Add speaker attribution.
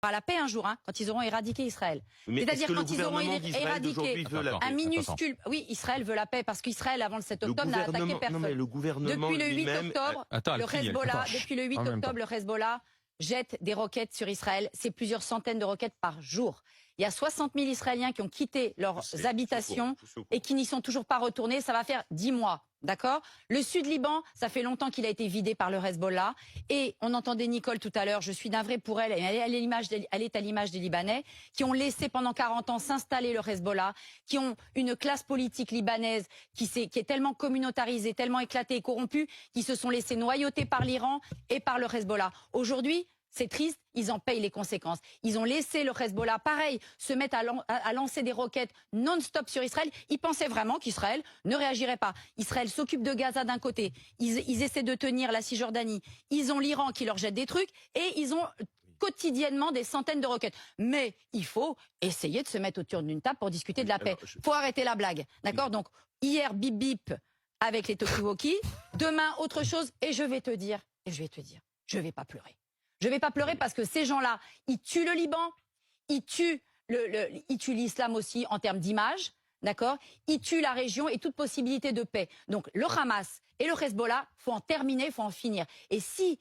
Speaker 1: à la paix un jour, hein, quand ils auront éradiqué Israël. C'est-à-dire quand ils auront éradiqué un minuscule... Oui, Israël veut la paix, parce qu'Israël, avant le 7 octobre, n'a attaqué personne.
Speaker 2: Non, mais le gouvernement
Speaker 1: depuis le 8 octobre,
Speaker 3: Attends,
Speaker 1: le Hezbollah jette des roquettes sur Israël. C'est plusieurs centaines de roquettes par jour. Il y a 60 000 Israéliens qui ont quitté leurs habitations et qui n'y sont toujours pas retournés. Ça va faire 10 mois. D'accord? Le sud Liban, ça fait longtemps qu'il a été vidé par le Hezbollah. Et on entendait Nicole tout à l'heure, je suis navrée pour elle, elle est à l'image des Libanais, qui ont laissé pendant 40 ans s'installer le Hezbollah, qui ont une classe politique libanaise qui est tellement communautarisée, tellement éclatée et corrompue, qui se sont laissés noyauter par l'Iran et par le Hezbollah. Aujourd'hui, c'est triste, ils en payent les conséquences. Ils ont laissé le Hezbollah, pareil, se mettre à lancer des roquettes non-stop sur Israël. Ils pensaient vraiment qu'Israël ne réagirait pas. Israël s'occupe de Gaza d'un côté. Ils essaient de tenir la Cisjordanie. Ils ont l'Iran qui leur jette des trucs. Et ils ont quotidiennement des centaines de roquettes. Mais il faut essayer de se mettre autour d'une table pour discuter de la paix. Il faut arrêter la blague. D'accord? Donc, hier, bip bip avec les talkie-walkie. Demain, autre chose. Et je vais te dire, je vais pas pleurer. Je ne vais pas pleurer parce que ces gens-là, ils tuent le Liban, ils tuent l'islam aussi en termes d'image, d'accord? Ils tuent la région et toute possibilité de paix. Donc le Hamas et le Hezbollah, faut en terminer, faut en finir. Et si